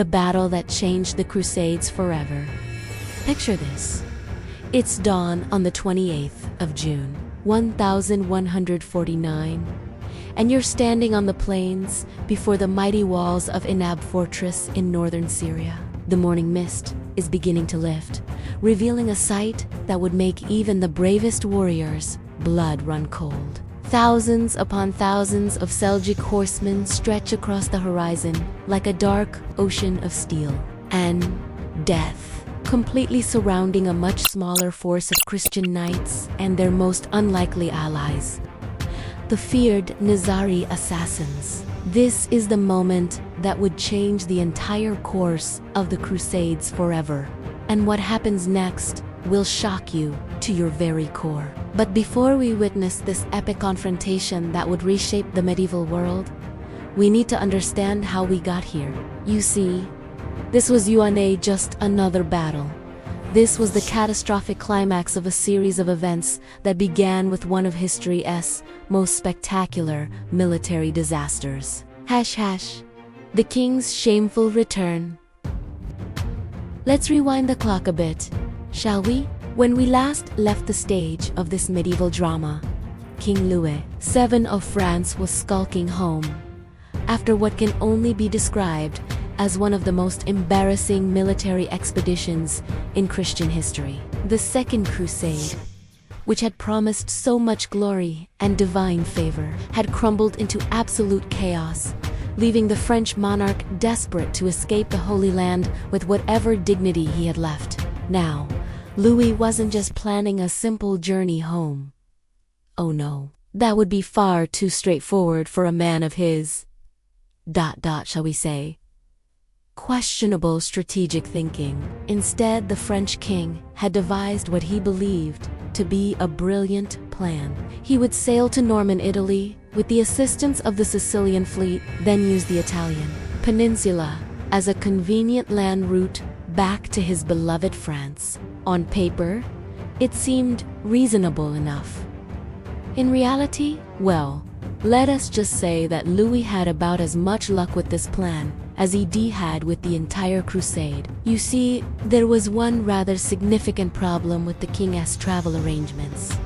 the battle that changed the Crusades forever. Picture this. It's dawn on the 28th of June, 1149, and you're standing on the plains before the mighty walls of Inab fortress in northern Syria. The morning mist is beginning to lift, revealing a sight that would make even the bravest warriors' blood run cold. Thousands upon thousands of Seljuk horsemen stretch across the horizon like a dark ocean of steel, and death, completely surrounding a much smaller force of Christian knights and their most unlikely allies, the feared Nizari assassins. This is the moment that would change the entire course of the Crusades forever. And what happens next will shock you to your very core. But before we witness this epic confrontation that would reshape the medieval world, we need to understand how we got here. You see, this was just another battle. This was the catastrophic climax of a series of events that began with one of history's most spectacular military disasters. The king's shameful return. Let's rewind the clock a bit, shall we? When we last left the stage of this medieval drama, King Louis VII of France was skulking home after what can only be described as one of the most embarrassing military expeditions in Christian history. The Second Crusade, which had promised so much glory and divine favor, had crumbled into absolute chaos, leaving the French monarch desperate to escape the Holy Land with whatever dignity he had left. Now, Louis wasn't just planning a simple journey home. Oh no, that would be far too straightforward for a man of his, shall we say, questionable strategic thinking. Instead, the French king had devised what he believed to be a brilliant plan. He would sail to Norman Italy with the assistance of the Sicilian fleet, then use the Italian peninsula as a convenient land route back to his beloved France. On paper, it seemed reasonable enough. In reality, well, let us just say that Louis had about as much luck with this plan as he had with the entire crusade. You see, there was one rather significant problem with the king's travel arrangements.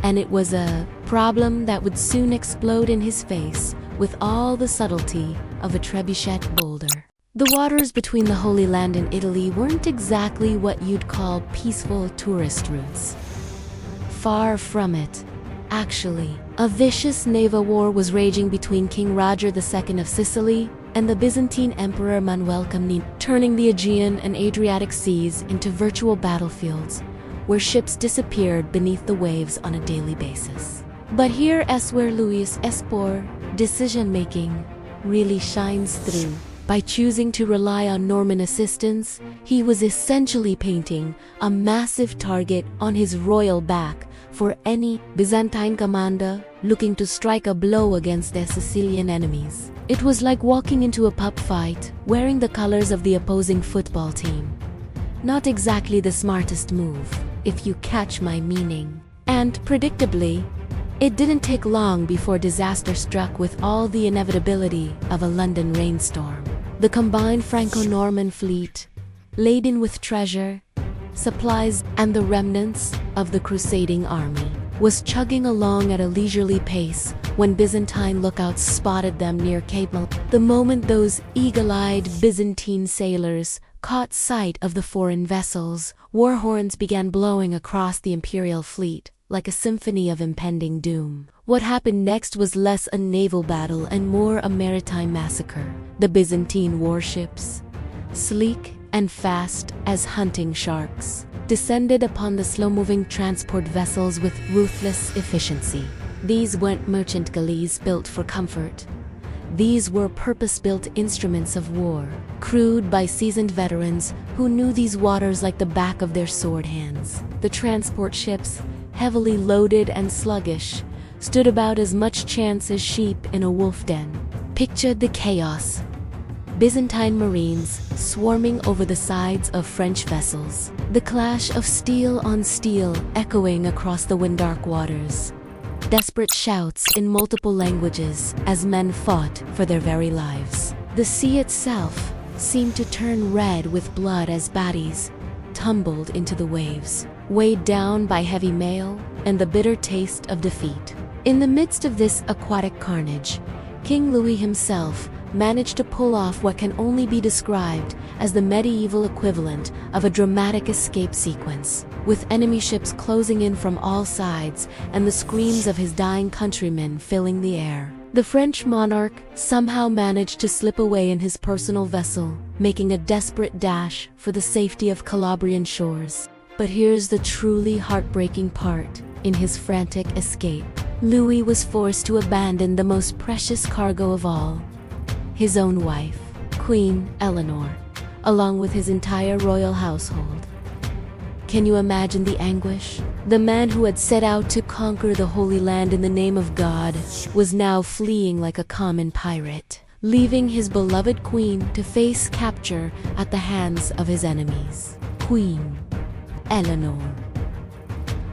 And it was a problem that would soon explode in his face with all the subtlety of a trebuchet boulder. The waters between the Holy Land and Italy weren't exactly what you'd call peaceful tourist routes. Far from it. Actually, a vicious naval war was raging between King Roger II of Sicily and the Byzantine Emperor Manuel Comnene, turning the Aegean and Adriatic seas into virtual battlefields where ships disappeared beneath the waves on a daily basis. But here's where Louis' poor decision-making really shines through. By choosing to rely on Norman assistance, he was essentially painting a massive target on his royal back for any Byzantine commander looking to strike a blow against their Sicilian enemies. It was like walking into a pub fight wearing the colors of the opposing football team. Not exactly the smartest move, if you catch my meaning. And predictably, it didn't take long before disaster struck with all the inevitability of a London rainstorm. The combined Franco-Norman fleet, laden with treasure, supplies, and the remnants of the crusading army, was chugging along at a leisurely pace when Byzantine lookouts spotted them near Cape Mal. The moment those eagle-eyed Byzantine sailors caught sight of the foreign vessels, war horns began blowing across the imperial fleet like a symphony of impending doom. What happened next was less a naval battle and more a maritime massacre. The Byzantine warships, sleek and fast as hunting sharks, descended upon the slow-moving transport vessels with ruthless efficiency. These weren't merchant galleys built for comfort. These were purpose-built instruments of war, crewed by seasoned veterans who knew these waters like the back of their sword hands. The transport ships, heavily loaded and sluggish, stood about as much chance as sheep in a wolf den. Picture the chaos. Byzantine marines swarming over the sides of French vessels. The clash of steel on steel echoing across the winddark waters. Desperate shouts in multiple languages as men fought for their very lives. The sea itself, seemed to turn red with blood as bodies tumbled into the waves, weighed down by heavy mail and the bitter taste of defeat. In the midst of this aquatic carnage, King Louis himself managed to pull off what can only be described as the medieval equivalent of a dramatic escape sequence, with enemy ships closing in from all sides and the screams of his dying countrymen filling the air. The French monarch somehow managed to slip away in his personal vessel, making a desperate dash for the safety of Calabrian shores. But here's the truly heartbreaking part. In his frantic escape, Louis was forced to abandon the most precious cargo of all, his own wife, Queen Eleanor, along with his entire royal household. Can you imagine the anguish? The man who had set out to conquer the Holy Land in the name of God was now fleeing like a common pirate, leaving his beloved queen to face capture at the hands of his enemies. Queen Eleanor,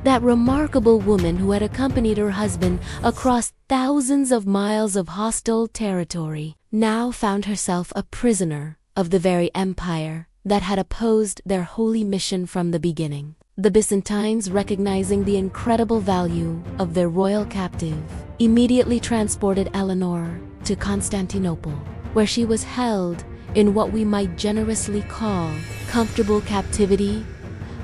that remarkable woman who had accompanied her husband across thousands of miles of hostile territory, now found herself a prisoner of the very empire that had opposed their holy mission from the beginning. The Byzantines, recognizing the incredible value of their royal captive, immediately transported Eleanor to Constantinople, where she was held in what we might generously call comfortable captivity,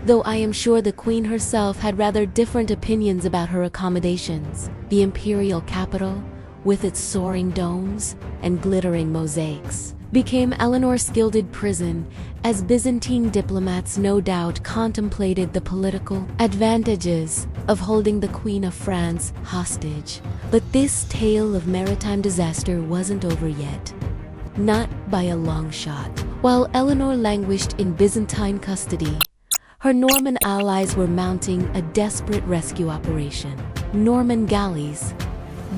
though I am sure the queen herself had rather different opinions about her accommodations. The imperial capital, with its soaring domes and glittering mosaics, became Eleanor's gilded prison, as Byzantine diplomats no doubt contemplated the political advantages of holding the Queen of France hostage. But this tale of maritime disaster wasn't over yet. Not by a long shot. While Eleanor languished in Byzantine custody, her Norman allies were mounting a desperate rescue operation. Norman galleys,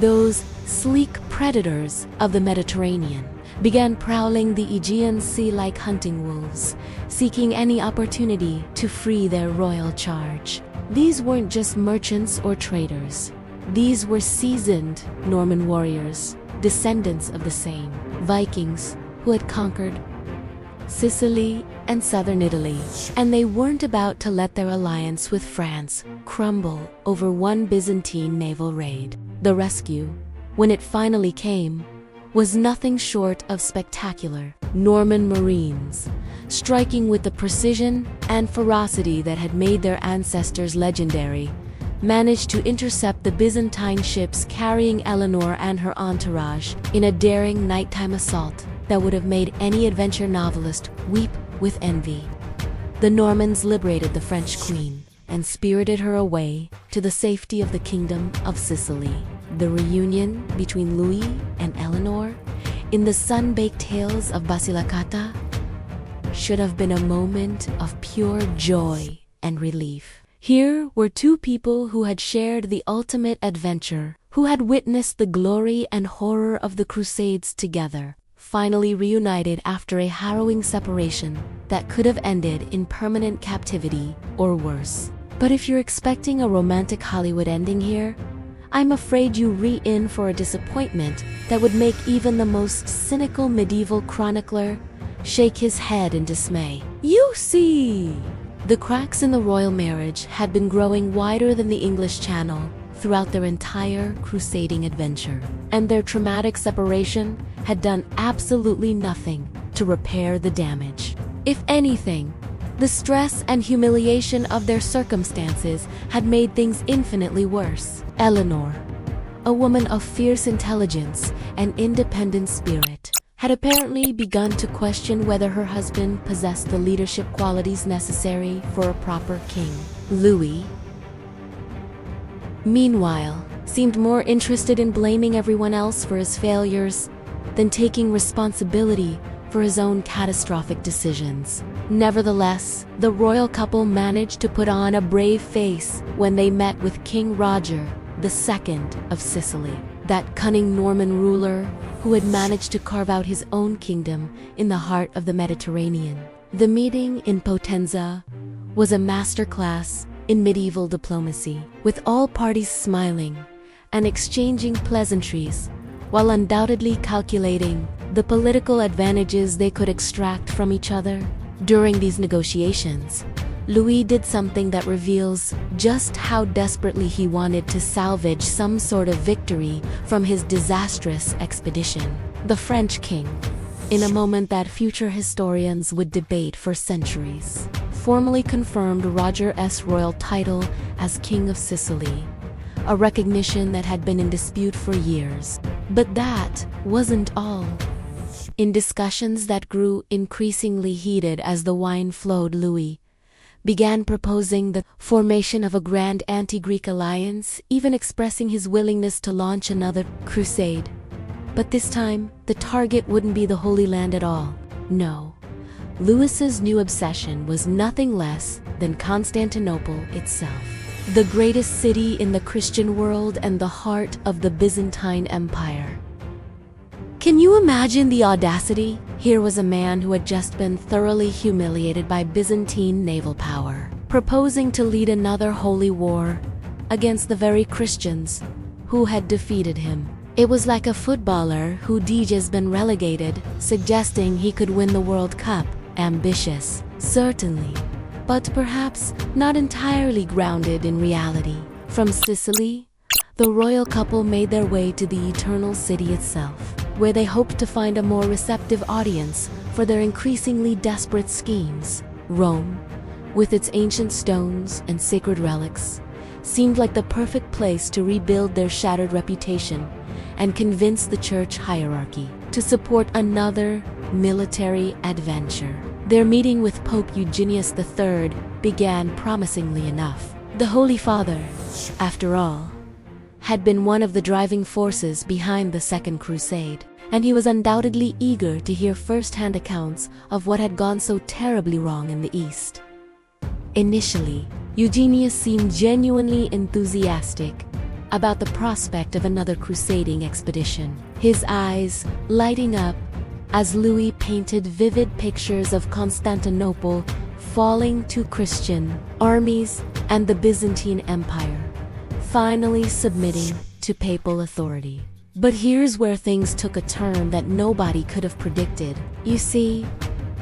those sleek predators of the Mediterranean, began prowling the Aegean Sea like hunting wolves, seeking any opportunity to free their royal charge. These weren't just merchants or traders. These were seasoned Norman warriors, descendants of the same Vikings who had conquered Sicily and southern Italy, and they weren't about to let their alliance with France crumble over one Byzantine naval raid. The rescue, when it finally came, was nothing short of spectacular. Norman Marines, striking with the precision and ferocity that had made their ancestors legendary, managed to intercept the Byzantine ships carrying Eleanor and her entourage in a daring nighttime assault that would have made any adventure novelist weep with envy. The Normans liberated the French queen and spirited her away to the safety of the Kingdom of Sicily. The reunion between Louis and Eleanor in the sun-baked hills of Basilicata should have been a moment of pure joy and relief. Here were two people who had shared the ultimate adventure, who had witnessed the glory and horror of the Crusades together, finally reunited after a harrowing separation that could have ended in permanent captivity or worse. But if you're expecting a romantic Hollywood ending here, I'm afraid you re-in for a disappointment that would make even the most cynical medieval chronicler shake his head in dismay. You see! The cracks in the royal marriage had been growing wider than the English Channel throughout their entire crusading adventure, and their traumatic separation had done absolutely nothing to repair the damage. If anything, the stress and humiliation of their circumstances had made things infinitely worse. Eleanor, a woman of fierce intelligence and independent spirit, had apparently begun to question whether her husband possessed the leadership qualities necessary for a proper king. Louis, meanwhile, seemed more interested in blaming everyone else for his failures than taking responsibility for his own catastrophic decisions. Nevertheless, the royal couple managed to put on a brave face when they met with King Roger II of Sicily, that cunning Norman ruler who had managed to carve out his own kingdom in the heart of the Mediterranean. The meeting in Potenza was a masterclass in medieval diplomacy, with all parties smiling and exchanging pleasantries while undoubtedly calculating the political advantages they could extract from each other. During these negotiations, Louis did something that reveals just how desperately he wanted to salvage some sort of victory from his disastrous expedition. The French king, in a moment that future historians would debate for centuries, formally confirmed Roger's royal title as King of Sicily, a recognition that had been in dispute for years. But that wasn't all. In discussions that grew increasingly heated as the wine flowed, Louis began proposing the formation of a grand anti-Greek alliance, even expressing his willingness to launch another crusade. But this time, the target wouldn't be the Holy Land at all. No. Louis's new obsession was nothing less than Constantinople itself, the greatest city in the Christian world and the heart of the Byzantine Empire. Can you imagine the audacity? Here was a man who had just been thoroughly humiliated by Byzantine naval power, proposing to lead another holy war against the very Christians who had defeated him. It was like a footballer who'd just been relegated, suggesting he could win the World Cup. Ambitious, certainly, but perhaps not entirely grounded in reality. From Sicily, the royal couple made their way to the Eternal City itself, where they hoped to find a more receptive audience for their increasingly desperate schemes. Rome, with its ancient stones and sacred relics, seemed like the perfect place to rebuild their shattered reputation and convince the church hierarchy to support another military adventure. Their meeting with Pope Eugenius III began promisingly enough. The Holy Father, after all, had been one of the driving forces behind the Second Crusade, and he was undoubtedly eager to hear first-hand accounts of what had gone so terribly wrong in the East. Initially, Eugenius seemed genuinely enthusiastic about the prospect of another crusading expedition, his eyes lighting up as Louis painted vivid pictures of Constantinople falling to Christian armies and the Byzantine Empire finally submitting to papal authority. But here's where things took a turn that nobody could have predicted. You see,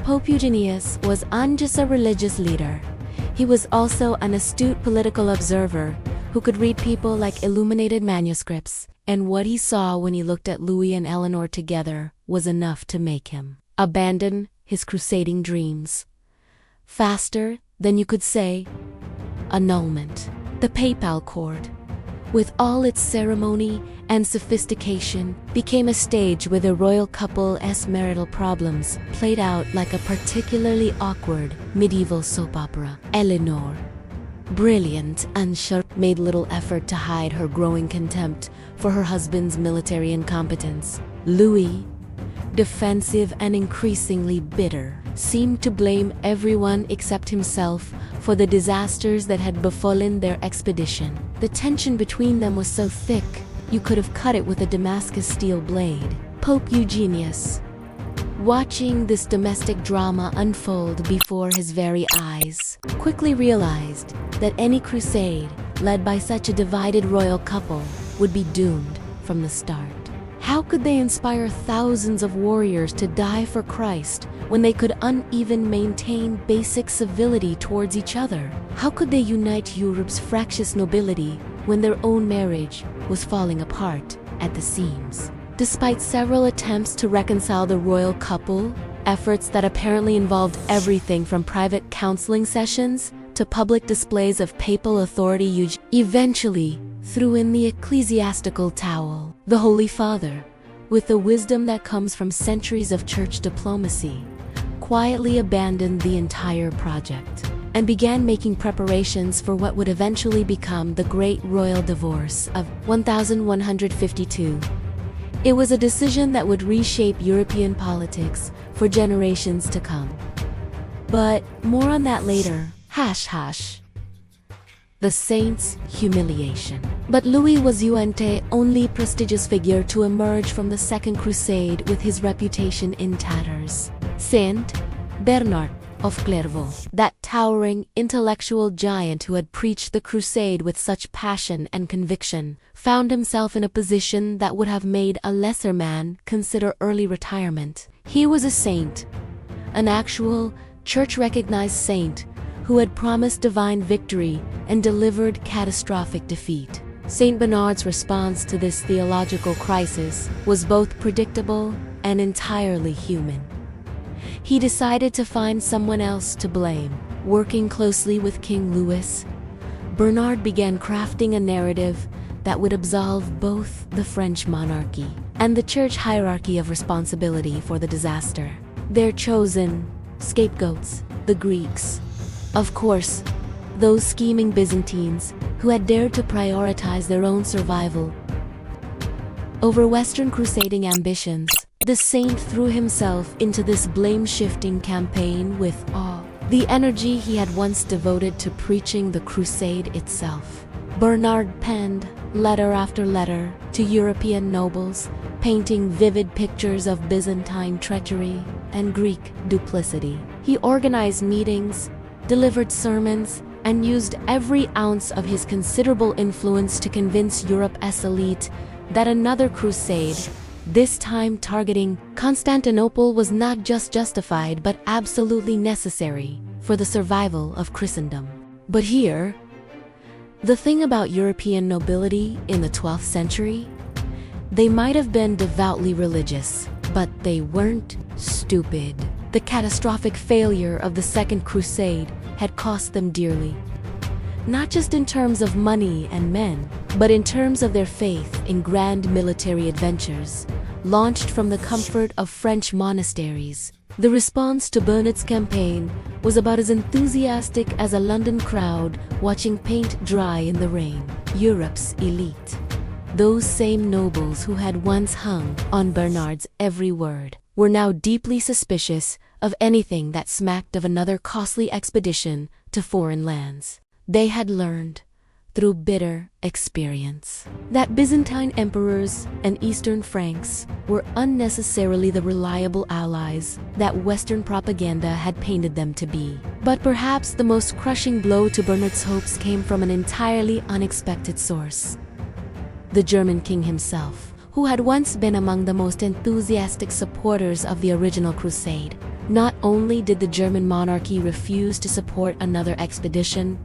Pope Eugenius wasn't just a religious leader. He was also an astute political observer who could read people like illuminated manuscripts, and what he saw when he looked at Louis and Eleanor together was enough to make him abandon his crusading dreams. Faster than you could say annulment. The papal court, with all its ceremony and sophistication, became a stage where the royal couple's marital problems played out like a particularly awkward medieval soap opera. Eleanor, brilliant and sharp, made little effort to hide her growing contempt for her husband's military incompetence. Louis, defensive and increasingly bitter, seemed to blame everyone except himself for the disasters that had befallen their expedition. The tension between them was so thick, you could have cut it with a Damascus steel blade. Pope Eugenius, watching this domestic drama unfold before his very eyes, quickly realized that any crusade led by such a divided royal couple would be doomed from the start. How could they inspire thousands of warriors to die for Christ when they could uneven maintain basic civility towards each other? How could they unite Europe's fractious nobility when their own marriage was falling apart at the seams? Despite several attempts to reconcile the royal couple, efforts that apparently involved everything from private counseling sessions to public displays of papal authority, eventually threw in the ecclesiastical towel. The Holy Father, with the wisdom that comes from centuries of church diplomacy, quietly abandoned the entire project and began making preparations for what would eventually become the Great Royal Divorce of 1152. It was a decision that would reshape European politics for generations to come. But more on that later. The saint's humiliation. But Louis was the only prestigious figure to emerge from the Second Crusade with his reputation in tatters. Saint Bernard of Clairvaux. That towering intellectual giant who had preached the crusade with such passion and conviction found himself in a position that would have made a lesser man consider early retirement. He was a saint, an actual, church-recognized saint who had promised divine victory and delivered catastrophic defeat. Saint Bernard's response to this theological crisis was both predictable and entirely human. He decided to find someone else to blame. Working closely with King Louis, Bernard began crafting a narrative that would absolve both the French monarchy and the church hierarchy of responsibility for the disaster. Their chosen scapegoats, the Greeks. Of course, those scheming Byzantines who had dared to prioritize their own survival over Western crusading ambitions. The saint threw himself into this blame-shifting campaign with all the energy he had once devoted to preaching the crusade itself. Bernard penned letter after letter to European nobles, painting vivid pictures of Byzantine treachery and Greek duplicity. He organized meetings, delivered sermons, and used every ounce of his considerable influence to convince Europe's elite that another crusade, this time targeting Constantinople, was not just justified but absolutely necessary for the survival of Christendom. But here, the thing about European nobility in the 12th century, they might have been devoutly religious, but they weren't stupid. The catastrophic failure of the Second Crusade had cost them dearly, not just in terms of money and men, but in terms of their faith in grand military adventures, launched from the comfort of French monasteries. The response to Bernard's campaign was about as enthusiastic as a London crowd watching paint dry in the rain. Europe's elite, those same nobles who had once hung on Bernard's every word, were now deeply suspicious of anything that smacked of another costly expedition to foreign lands. They had learned, through bitter experience, that Byzantine emperors and Eastern Franks were unnecessarily the reliable allies that Western propaganda had painted them to be. But perhaps the most crushing blow to Bernard's hopes came from an entirely unexpected source: the German king himself, who had once been among the most enthusiastic supporters of the original crusade. Not only did the German monarchy refuse to support another expedition,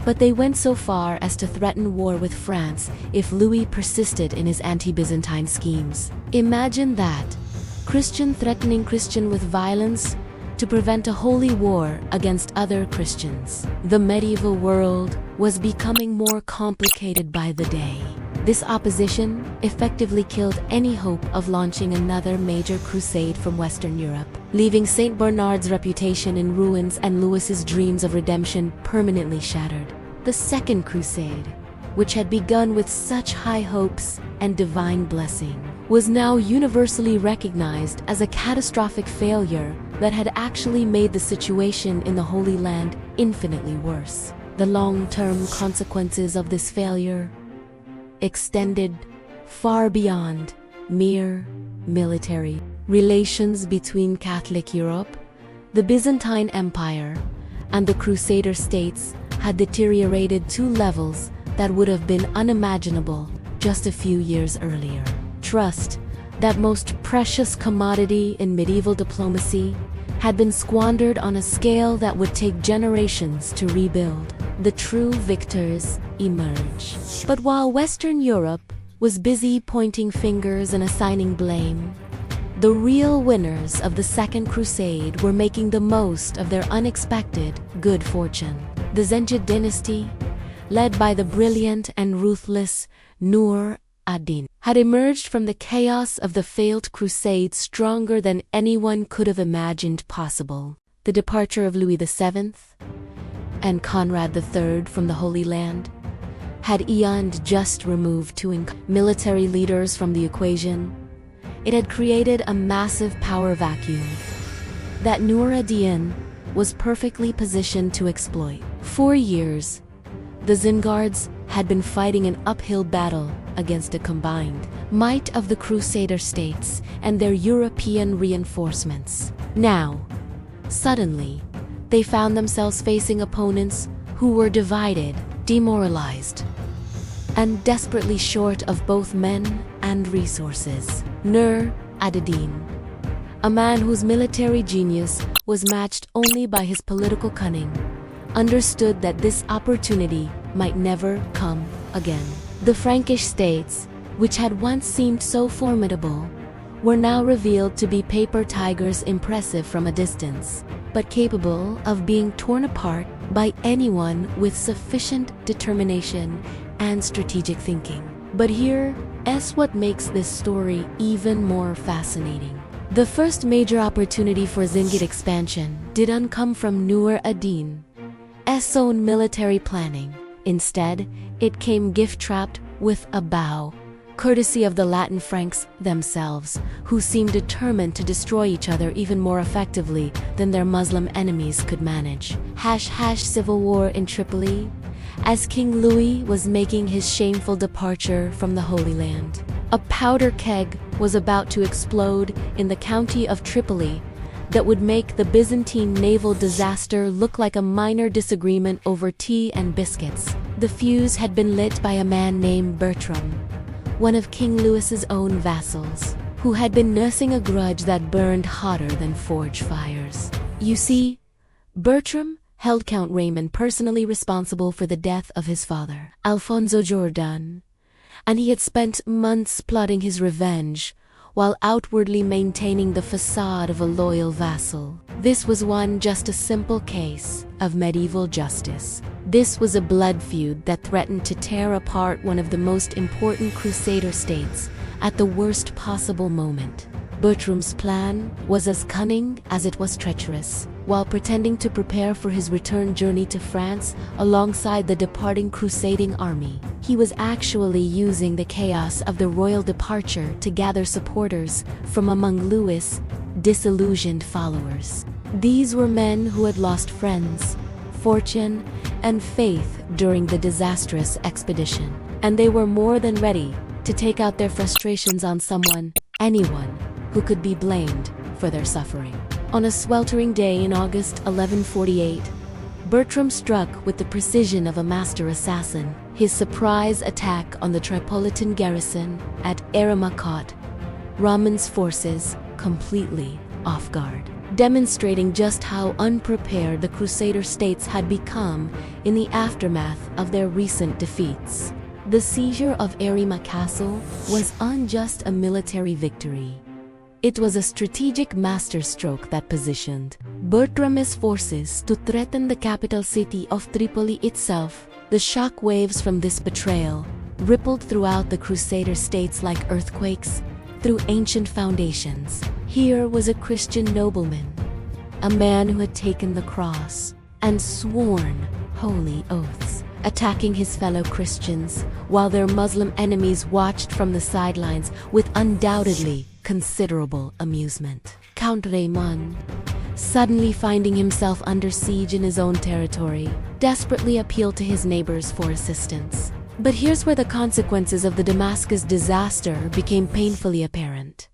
but they went so far as to threaten war with France if Louis persisted in his anti-Byzantine schemes. Imagine that, Christian threatening Christian with violence to prevent a holy war against other Christians. The medieval world was becoming more complicated by the day. This opposition effectively killed any hope of launching another major crusade from Western Europe, leaving Saint Bernard's reputation in ruins and Louis's dreams of redemption permanently shattered. The Second Crusade, which had begun with such high hopes and divine blessing, was now universally recognized as a catastrophic failure that had actually made the situation in the Holy Land infinitely worse. The long-term consequences of this failure extended far beyond mere military relations between Catholic Europe. The Byzantine Empire and the Crusader states had deteriorated to levels that would have been unimaginable just a few years earlier. Trust, that most precious commodity in medieval diplomacy, had been squandered on a scale that would take generations to rebuild. The true victors emerge. But while Western Europe was busy pointing fingers and assigning blame, the real winners of the Second Crusade were making the most of their unexpected good fortune. The Zengid dynasty, led by the brilliant and ruthless Nur ad-Din, had emerged from the chaos of the failed crusade stronger than anyone could have imagined possible. The departure of Louis VII and Conrad III from the Holy Land had just removed two military leaders from the equation. It had created a massive power vacuum that Nur ad-Din was perfectly positioned to exploit. For years, the Zengards had been fighting an uphill battle against a combined might of the Crusader states and their European reinforcements. Now, suddenly, they found themselves facing opponents who were divided, demoralized, and desperately short of both men and resources. Nur ad-Din, a man whose military genius was matched only by his political cunning, understood that this opportunity might never come again. The Frankish states, which had once seemed so formidable, were now revealed to be paper tigers, impressive from a distance, but capable of being torn apart by anyone with sufficient determination and strategic thinking. But here's what makes this story even more fascinating. The first major opportunity for Zingid expansion didn't come from Nur ad-Din's own military planning. Instead, it came gift-trapped with a bow, courtesy of the Latin Franks themselves, who seemed determined to destroy each other even more effectively than their Muslim enemies could manage. Civil war in Tripoli, as King Louis was making his shameful departure from the Holy Land. A powder keg was about to explode in the county of Tripoli that would make the Byzantine naval disaster look like a minor disagreement over tea and biscuits. The fuse had been lit by a man named Bertram, one of King Louis's own vassals, who had been nursing a grudge that burned hotter than forge fires. You see, Bertram held Count Raymond personally responsible for the death of his father, Alfonso Jordan, and he had spent months plotting his revenge while outwardly maintaining the facade of a loyal vassal. This was just a simple case of medieval justice. This was a blood feud that threatened to tear apart one of the most important Crusader states at the worst possible moment. Bertram's plan was as cunning as it was treacherous. While pretending to prepare for his return journey to France alongside the departing crusading army, he was actually using the chaos of the royal departure to gather supporters from among Louis' disillusioned followers. These were men who had lost friends, fortune, and faith during the disastrous expedition, and they were more than ready to take out their frustrations on anyone who could be blamed for their suffering. On a sweltering day in August 1148, Bertram struck with the precision of a master assassin. His surprise attack on the Tripolitan garrison at Erema caught Rahman's forces completely off guard, demonstrating just how unprepared the Crusader states had become in the aftermath of their recent defeats. The seizure of Erema Castle was not just a military victory. It was a strategic masterstroke that positioned Bertram's forces to threaten the capital city of Tripoli itself. The shock waves from this betrayal rippled throughout the Crusader states like earthquakes through ancient foundations. Here was a Christian nobleman, a man who had taken the cross and sworn holy oaths, attacking his fellow Christians while their Muslim enemies watched from the sidelines with undoubtedly considerable amusement. Count Raymond, suddenly finding himself under siege in his own territory, desperately appealed to his neighbors for assistance. But here's where the consequences of the Damascus disaster became painfully apparent.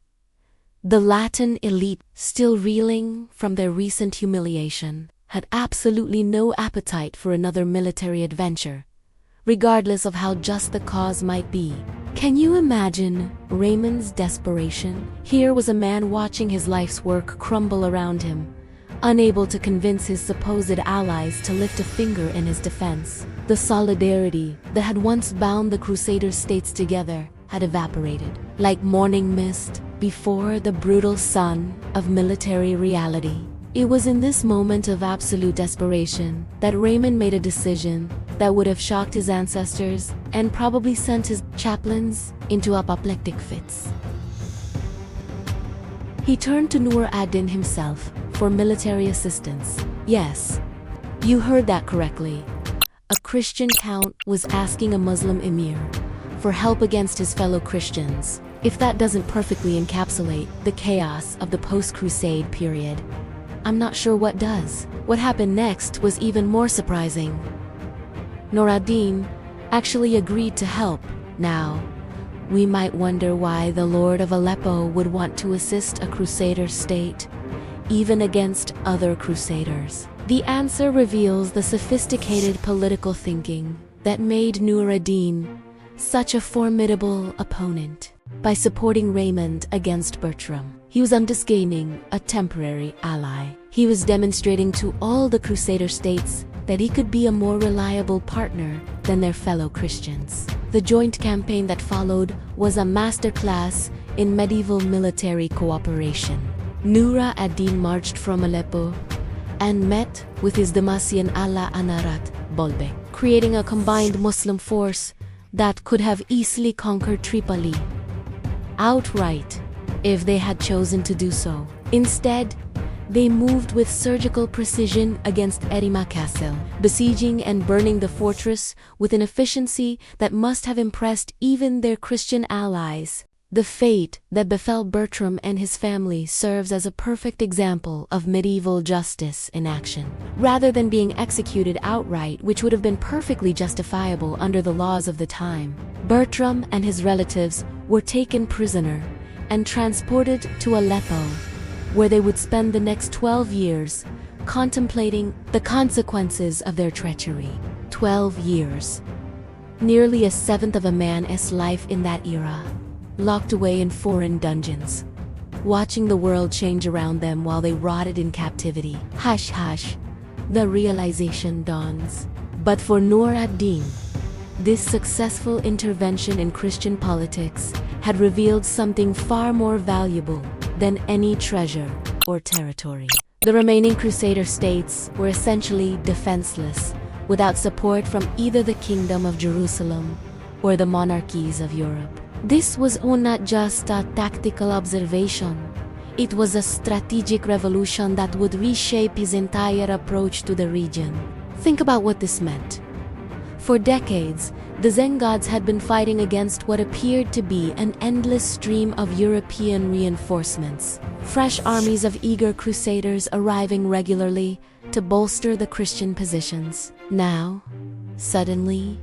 The Latin elite, still reeling from their recent humiliation, had absolutely no appetite for another military adventure, regardless of how just the cause might be. Can you imagine Raymond's desperation? Here was a man watching his life's work crumble around him, unable to convince his supposed allies to lift a finger in his defense. The solidarity that had once bound the Crusader states together had evaporated, like morning mist before the brutal sun of military reality. It was in this moment of absolute desperation that Raymond made a decision that would have shocked his ancestors and probably sent his chaplains into apoplectic fits. He turned to Nur ad-Din himself for military assistance. Yes, you heard that correctly. A Christian count was asking a Muslim emir for help against his fellow Christians. If that doesn't perfectly encapsulate the chaos of the post-Crusade period, I'm not sure what does. What happened next was even more surprising. Nur ad-Din actually agreed to help. Now, we might wonder why the Lord of Aleppo would want to assist a Crusader state, even against other Crusaders. The answer reveals the sophisticated political thinking that made Nur ad-Din such a formidable opponent. By supporting Raymond against Bertram, he was gaining a temporary ally. He was demonstrating to all the Crusader states that he could be a more reliable partner than their fellow Christians. The joint campaign that followed was a masterclass in medieval military cooperation. Nur ad-Din marched from Aleppo and met with his Damascene ally Anarat Bolbek, creating a combined Muslim force that could have easily conquered Tripoli outright if they had chosen to do so. Instead, they moved with surgical precision against Erima Castle, besieging and burning the fortress with an efficiency that must have impressed even their Christian allies. The fate that befell Bertram and his family serves as a perfect example of medieval justice in action. Rather than being executed outright, which would have been perfectly justifiable under the laws of the time, Bertram and his relatives were taken prisoner and transported to Aleppo, where they would spend the next 12 years contemplating the consequences of their treachery. 12 years. Nearly a seventh of a man's life in that era, locked away in foreign dungeons, watching the world change around them while they rotted in captivity. Hush, hush, the realization dawns. But for Nur ad-Din, this successful intervention in Christian politics had revealed something far more valuable than any treasure or territory. The remaining Crusader states were essentially defenseless, without support from either the Kingdom of Jerusalem or the monarchies of Europe. This was not just a tactical observation. It was a strategic revolution that would reshape his entire approach to the region. Think about what this meant. For decades, the Zen gods had been fighting against what appeared to be an endless stream of European reinforcements, fresh armies of eager Crusaders arriving regularly to bolster the Christian positions. Now, suddenly,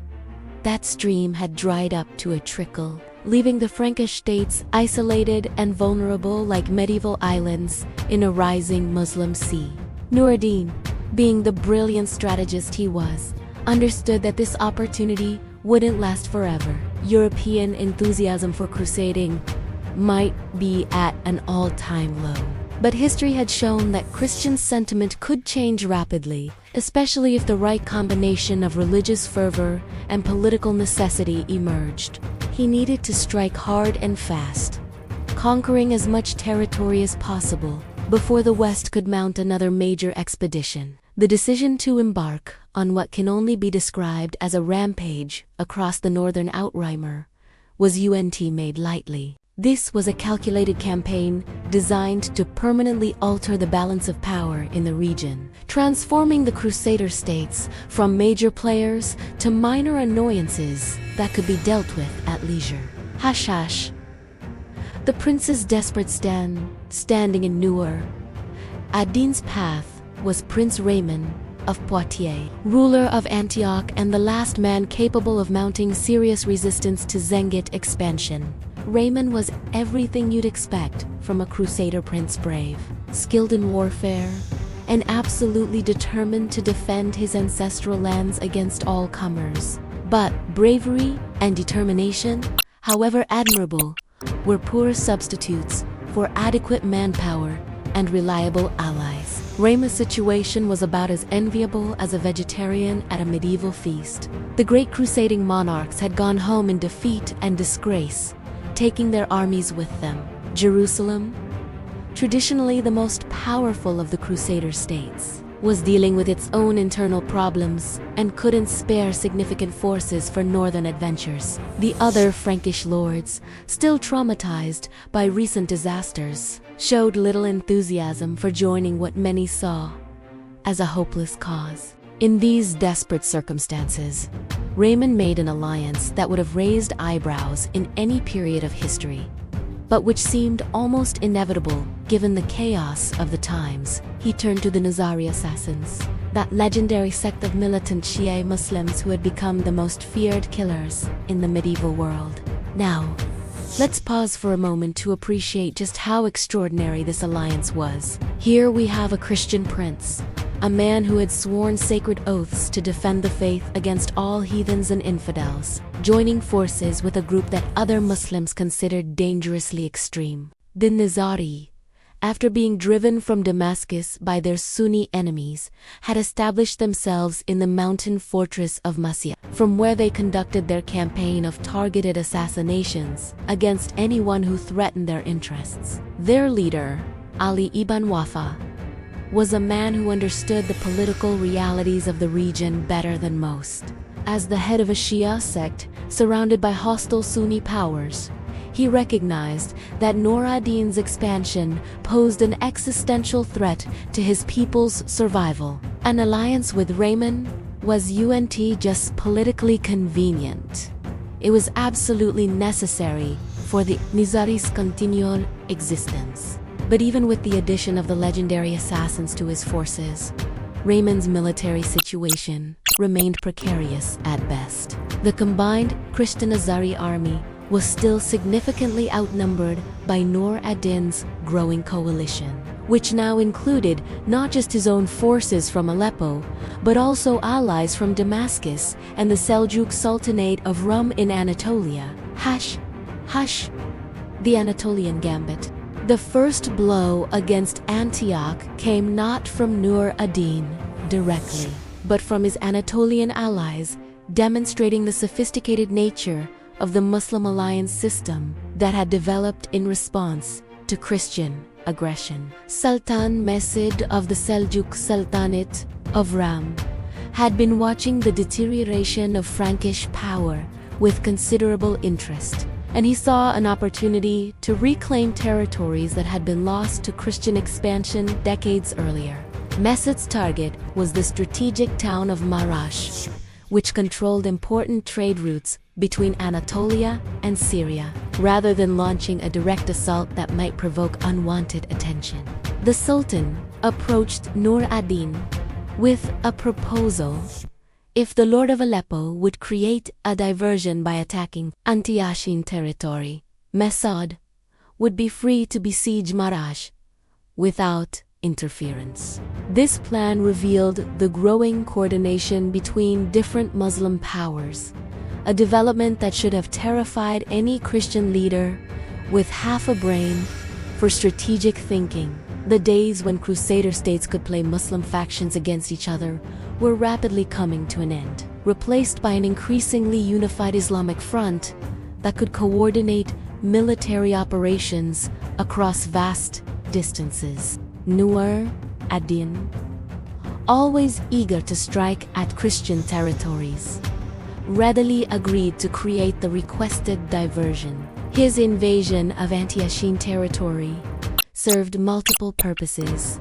that stream had dried up to a trickle, leaving the Frankish states isolated and vulnerable like medieval islands in a rising Muslim sea. Nur ad-Din, being the brilliant strategist he was, understood that this opportunity wouldn't last forever. European enthusiasm for crusading might be at an all-time low. But history had shown that Christian sentiment could change rapidly, especially if the right combination of religious fervor and political necessity emerged. He needed to strike hard and fast, conquering as much territory as possible before the West could mount another major expedition. The decision to embark on what can only be described as a rampage across the northern Outrimer was made lightly. This was a calculated campaign designed to permanently alter the balance of power in the region, transforming the Crusader states from major players to minor annoyances that could be dealt with at leisure. Hush, hush. The prince's desperate standing in Nur ad-Din's path was Prince Raymond of Poitiers, ruler of Antioch and the last man capable of mounting serious resistance to Zengid expansion. Raymond was everything you'd expect from a Crusader prince: brave, skilled in warfare, and absolutely determined to defend his ancestral lands against all comers. But bravery and determination, however admirable, were poor substitutes for adequate manpower and reliable allies. Raymond's situation was about as enviable as a vegetarian at a medieval feast. The great crusading monarchs had gone home in defeat and disgrace, taking their armies with them. Jerusalem, traditionally the most powerful of the Crusader states, was dealing with its own internal problems and couldn't spare significant forces for northern adventures. The other Frankish lords, still traumatized by recent disasters, showed little enthusiasm for joining what many saw as a hopeless cause. In these desperate circumstances, Raymond made an alliance that would have raised eyebrows in any period of history, but which seemed almost inevitable given the chaos of the times. He turned to the Nizari assassins, that legendary sect of militant Shia Muslims who had become the most feared killers in the medieval world. Now, let's pause for a moment to appreciate just how extraordinary this alliance was. Here we have a Christian prince, a man who had sworn sacred oaths to defend the faith against all heathens and infidels, joining forces with a group that other Muslims considered dangerously extreme. The Nizari, after being driven from Damascus by their Sunni enemies, had established themselves in the mountain fortress of Masya, from where they conducted their campaign of targeted assassinations against anyone who threatened their interests. Their leader, Ali ibn Wafa, was a man who understood the political realities of the region better than most. As the head of a Shia sect surrounded by hostile Sunni powers, he recognized that Nur ad-Din's expansion posed an existential threat to his people's survival. An alliance with Rayman wasn't just politically convenient. It was absolutely necessary for the Nizari's continual existence. But even with the addition of the legendary assassins to his forces, Rayman's military situation remained precarious at best. The combined Christian-Nizari army was still significantly outnumbered by Nur ad-Din's growing coalition, which now included not just his own forces from Aleppo, but also allies from Damascus and the Seljuk Sultanate of Rum in Anatolia. The Anatolian Gambit. The first blow against Antioch came not from Nur ad-Din directly, but from his Anatolian allies, demonstrating the sophisticated nature of the Muslim alliance system that had developed in response to Christian aggression. Sultan Mesid of the Seljuk Sultanate of Ram had been watching the deterioration of Frankish power with considerable interest, and he saw an opportunity to reclaim territories that had been lost to Christian expansion decades earlier. Mesid's target was the strategic town of Marash, which controlled important trade routes between Anatolia and Syria, rather than launching a direct assault that might provoke unwanted attention. The Sultan approached Nur ad-Din with a proposal. If the Lord of Aleppo would create a diversion by attacking Antiochian territory, Mesad would be free to besiege Marash without interference. This plan revealed the growing coordination between different Muslim powers, a development that should have terrified any Christian leader with half a brain for strategic thinking. The days when Crusader states could play Muslim factions against each other were rapidly coming to an end, replaced by an increasingly unified Islamic front that could coordinate military operations across vast distances. Nur ad-Din, always eager to strike at Christian territories, readily agreed to create the requested diversion. His invasion of Antiochian territory served multiple purposes.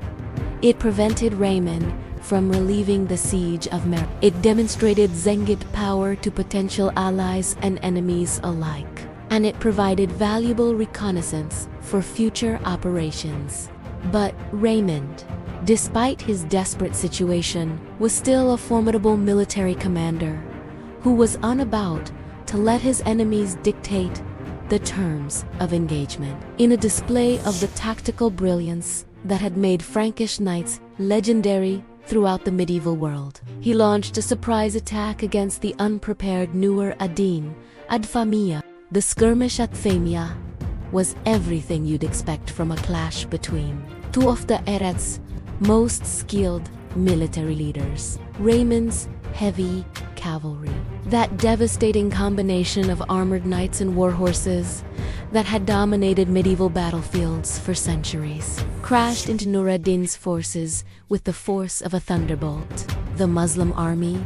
It prevented Rayman from relieving the siege of Mer. It demonstrated Zengid power to potential allies and enemies alike, and it provided valuable reconnaissance for future operations. But Raymond, despite his desperate situation, was still a formidable military commander who was unabashed to let his enemies dictate the terms of engagement. In a display of the tactical brilliance that had made Frankish knights legendary throughout the medieval world, he launched a surprise attack against the unprepared Nur ad-Din at Famia. The skirmish at Famia was everything you'd expect from a clash between two of the Eret's most skilled military leaders. Raymond's heavy cavalry, that devastating combination of armored knights and war horses that had dominated medieval battlefields for centuries, crashed into Nur ad-Din's forces with the force of a thunderbolt. The Muslim army,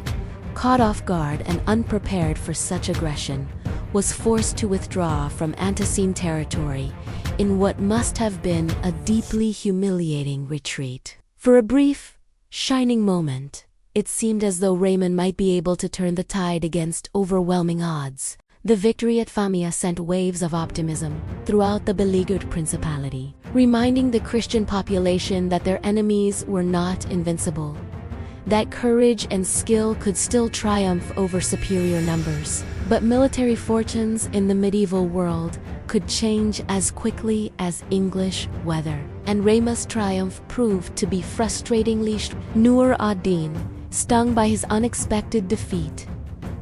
caught off guard and unprepared for such aggression, was forced to withdraw from Antiochian territory in what must have been a deeply humiliating retreat. For a brief, shining moment, it seemed as though Raymond might be able to turn the tide against overwhelming odds. The victory at Famia sent waves of optimism throughout the beleaguered principality, reminding the Christian population that their enemies were not invincible, that courage and skill could still triumph over superior numbers. But military fortunes in the medieval world could change as quickly as English weather, and Rayma's triumph proved to be frustratingly Nur ad-Din, stung by his unexpected defeat,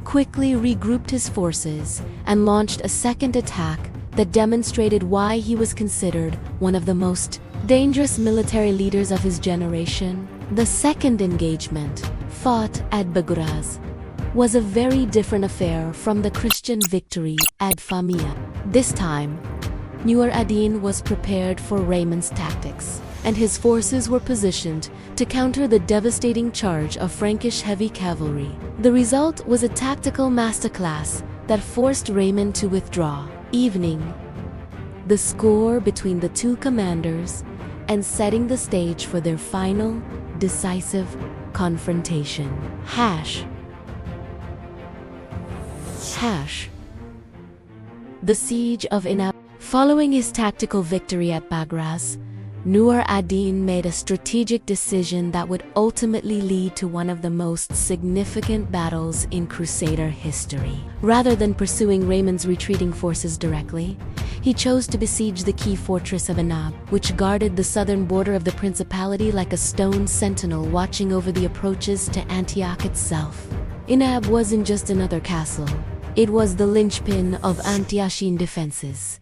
quickly regrouped his forces and launched a second attack that demonstrated why he was considered one of the most dangerous military leaders of his generation. The second engagement, fought at Bagraz, was a very different affair from the Christian victory at Famia. This time, Nur ad-Din was prepared for Rayman's tactics, and his forces were positioned to counter the devastating charge of Frankish heavy cavalry. The result was a tactical masterclass that forced Rayman to withdraw, evening the score between the two commanders and setting the stage for their final, decisive confrontation. The Siege of Inab. Following his tactical victory at Bagraz, Nur ad-Din made a strategic decision that would ultimately lead to one of the most significant battles in Crusader history. Rather than pursuing Rayman's retreating forces directly, he chose to besiege the key fortress of Inab, which guarded the southern border of the principality like a stone sentinel watching over the approaches to Antioch itself. Inab wasn't just another castle, it was the linchpin of Antiochian defenses,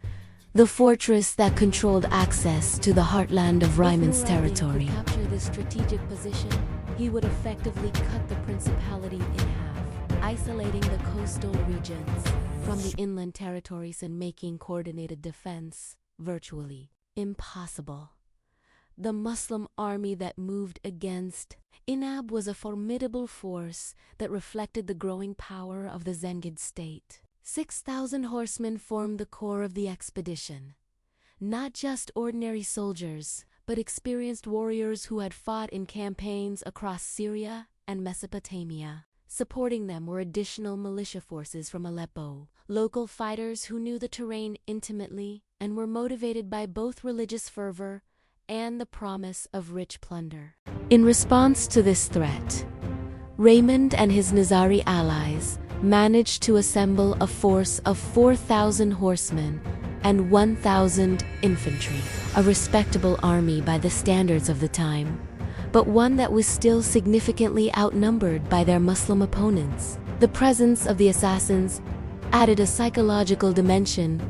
the fortress that controlled access to the heartland of Rayman's territory. If Nur ad-Din could capture this strategic position, he would effectively cut the principality in half, isolating the coastal regions from the inland territories and making coordinated defense virtually impossible. The Muslim army that moved against Inab was a formidable force that reflected the growing power of the Zengid state. 6,000 horsemen formed the core of the expedition. Not just ordinary soldiers, but experienced warriors who had fought in campaigns across Syria and Mesopotamia. Supporting them were additional militia forces from Aleppo, local fighters who knew the terrain intimately and were motivated by both religious fervor and the promise of rich plunder. In response to this threat, Raymond and his Nizari allies managed to assemble a force of 4,000 horsemen and 1,000 infantry, a respectable army by the standards of the time, but one that was still significantly outnumbered by their Muslim opponents. The presence of the assassins added a psychological dimension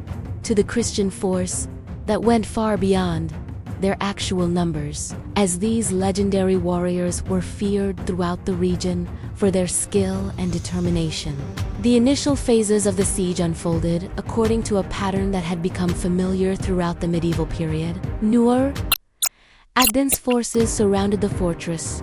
to the Christian force that went far beyond their actual numbers, as these legendary warriors were feared throughout the region for their skill and determination. The initial phases of the siege unfolded according to a pattern that had become familiar throughout the medieval period. Nur ad-Din's forces surrounded the fortress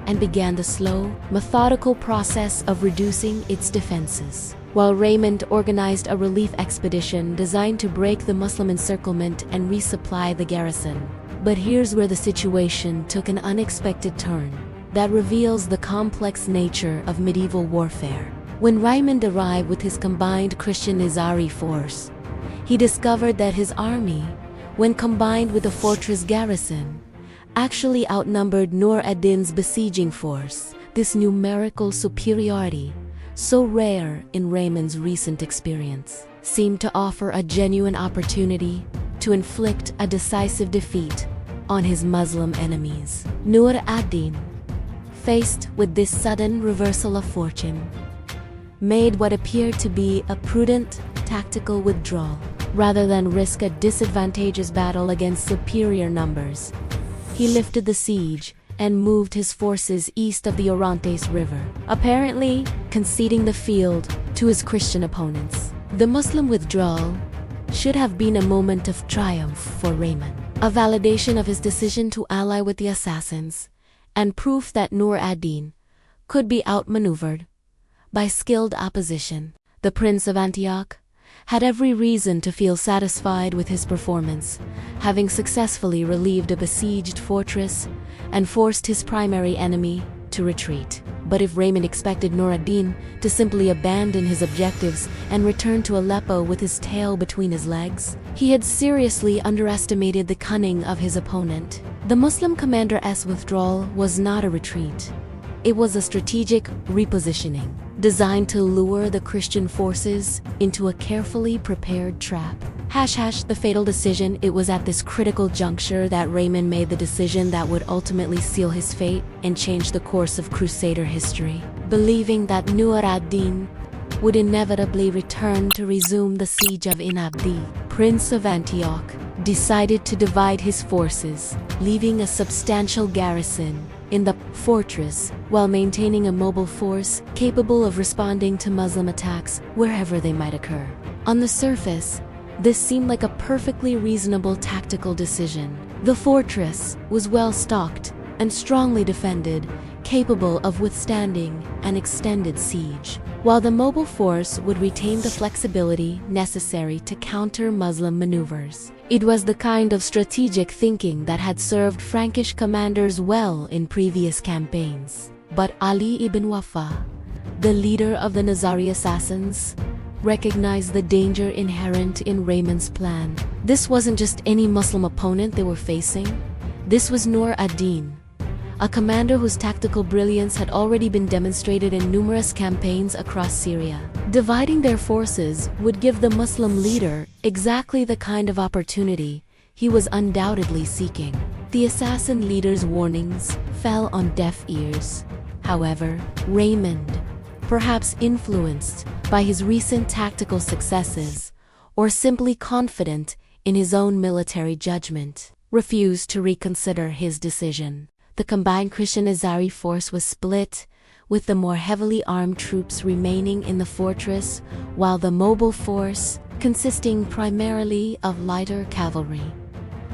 and began the slow, methodical process of reducing its defenses, while Raymond organized a relief expedition designed to break the Muslim encirclement and resupply the garrison. But here's where the situation took an unexpected turn that reveals the complex nature of medieval warfare. When Raymond arrived with his combined Christian Nizari force, he discovered that his army, when combined with the fortress garrison, actually outnumbered Nur ad-Din's besieging force. This numerical superiority, so rare in Raymond's recent experience, seemed to offer a genuine opportunity to inflict a decisive defeat on his Muslim enemies. Nur ad-Din, faced with this sudden reversal of fortune, made what appeared to be a prudent tactical withdrawal. Rather than risk a disadvantageous battle against superior numbers, he lifted the siege and moved his forces east of the Orontes River, apparently conceding the field to his Christian opponents. The Muslim withdrawal should have been a moment of triumph for Raymond, a validation of his decision to ally with the assassins, and proof that Nur ad-Din could be outmaneuvered by skilled opposition. The Prince of Antioch had every reason to feel satisfied with his performance, having successfully relieved a besieged fortress and forced his primary enemy to retreat. But if Raymond expected Nur ad-Din to simply abandon his objectives and return to Aleppo with his tail between his legs, he had seriously underestimated the cunning of his opponent. The Muslim commander's withdrawal was not a retreat. It was a strategic repositioning. designed to lure the Christian forces into a carefully prepared trap. The fatal decision. It was at this critical juncture that Raymond made the decision that would ultimately seal his fate and change the course of Crusader history. Believing that Nur ad-Din would inevitably return to resume the siege of Inab, the Prince of Antioch decided to divide his forces, leaving a substantial garrison in the fortress while maintaining a mobile force capable of responding to Muslim attacks wherever they might occur. On the surface, this seemed like a perfectly reasonable tactical decision. The fortress was well stocked and strongly defended, capable of withstanding an extended siege, while the mobile force would retain the flexibility necessary to counter Muslim maneuvers. It was the kind of strategic thinking that had served Frankish commanders well in previous campaigns. But Ali ibn Wafa, the leader of the Nizari assassins, recognized the danger inherent in Raymond's plan. This wasn't just any Muslim opponent they were facing. This was Nur ad-Din, a commander whose tactical brilliance had already been demonstrated in numerous campaigns across Syria. Dividing their forces would give the Muslim leader exactly the kind of opportunity he was undoubtedly seeking. The assassin leader's warnings fell on deaf ears. However, Raymond, perhaps influenced by his recent tactical successes, or simply confident in his own military judgment, refused to reconsider his decision. The combined Christian Nizari force was split, with the more heavily armed troops remaining in the fortress, while the mobile force, consisting primarily of lighter cavalry,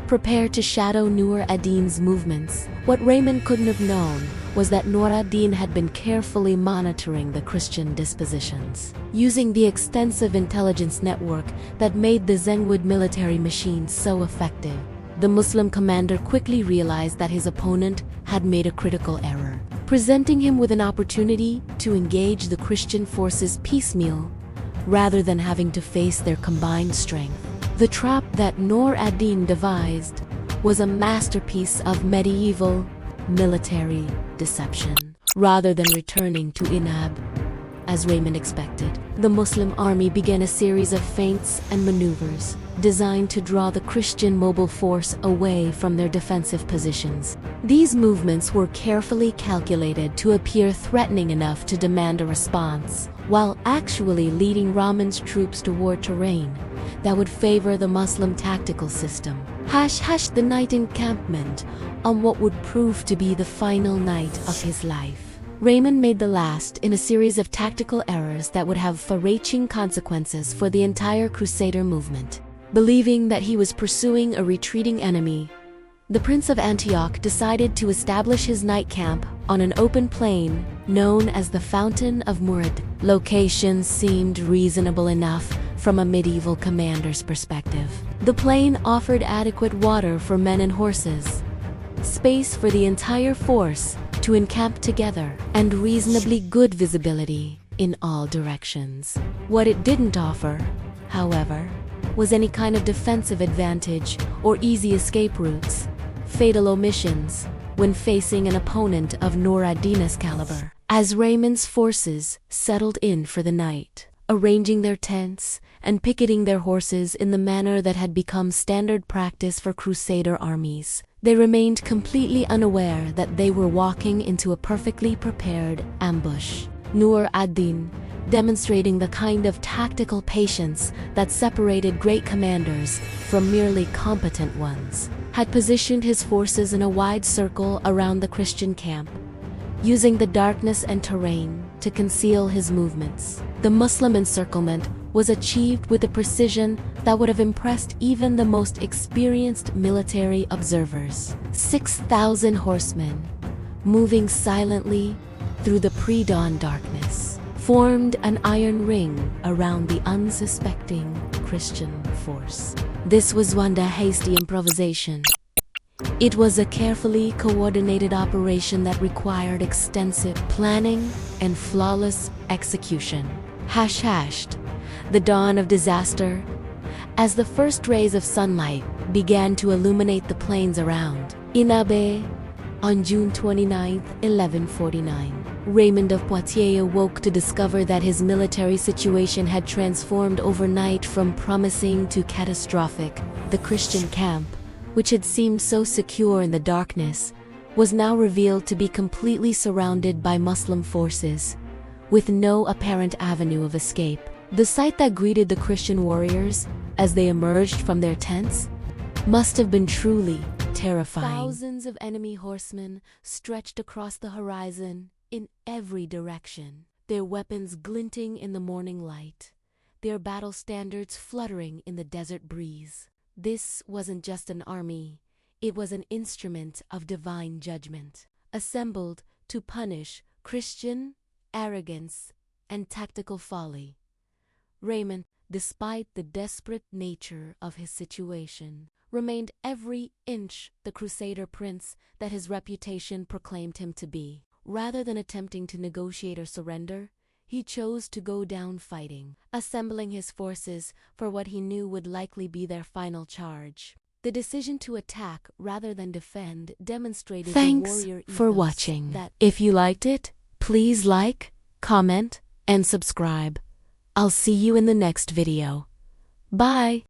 prepared to shadow Nur ad-Din's movements. What Raymond couldn't have known was that Nur ad-Din had been carefully monitoring the Christian dispositions, using the extensive intelligence network that made the Zengwood military machine so effective. The Muslim commander quickly realized that his opponent had made a critical error, presenting him with an opportunity to engage the Christian forces piecemeal rather than having to face their combined strength. The trap that Nur ad-Din devised was a masterpiece of medieval military deception. Rather than returning to Inab, as Raymond expected, the Muslim army began a series of feints and maneuvers designed to draw the Christian mobile force away from their defensive positions. These movements were carefully calculated to appear threatening enough to demand a response, while actually leading Raymond's troops toward terrain that would favor the Muslim tactical system. The night encampment on what would prove to be the final night of his life. Raymond made the last in a series of tactical errors that would have far-reaching consequences for the entire Crusader movement. Believing that he was pursuing a retreating enemy, the Prince of Antioch decided to establish his night camp on an open plain known as the Fountain of Murad. Location seemed reasonable enough from a medieval commander's perspective. The plain offered adequate water for men and horses, space for the entire force to encamp together, and reasonably good visibility in all directions. What it didn't offer, however, was any kind of defensive advantage or easy escape routes, fatal omissions when facing an opponent of Nur ad-Din's caliber. As Raymond's forces settled in for the night, arranging their tents and picketing their horses in the manner that had become standard practice for Crusader armies, they remained completely unaware that they were walking into a perfectly prepared ambush. Nur ad-Din, demonstrating the kind of tactical patience that separated great commanders from merely competent ones, had positioned his forces in a wide circle around the Christian camp, using the darkness and terrain to conceal his movements. The Muslim encirclement was achieved with a precision that would have impressed even the most experienced military observers. 6,000 horsemen, moving silently through the pre-dawn darkness, formed an iron ring around the unsuspecting Christian force. This was one hasty improvisation. It was a carefully coordinated operation that required extensive planning and flawless execution. The dawn of disaster. As the first rays of sunlight began to illuminate the plains around Inabe on June 29, 1149, Raymond of Poitiers awoke to discover that his military situation had transformed overnight from promising to catastrophic. The Christian camp, which had seemed so secure in the darkness, was now revealed to be completely surrounded by Muslim forces, with no apparent avenue of escape. The sight that greeted the Christian warriors as they emerged from their tents must have been truly terrifying. Thousands of enemy horsemen stretched across the horizon in every direction, their weapons glinting in the morning light, their battle standards fluttering in the desert breeze. This wasn't just an army, it was an instrument of divine judgment, assembled to punish Christian arrogance and tactical folly. Raymond, despite the desperate nature of his situation, remained every inch the Crusader prince that his reputation proclaimed him to be. Rather than attempting to negotiate or surrender, he chose to go down fighting, assembling his forces for what he knew would likely be their final charge. The decision to attack rather than defend demonstrated the warrior ethos. For watching. If you liked it, please like, comment, and subscribe. I'll see you in the next video. Bye!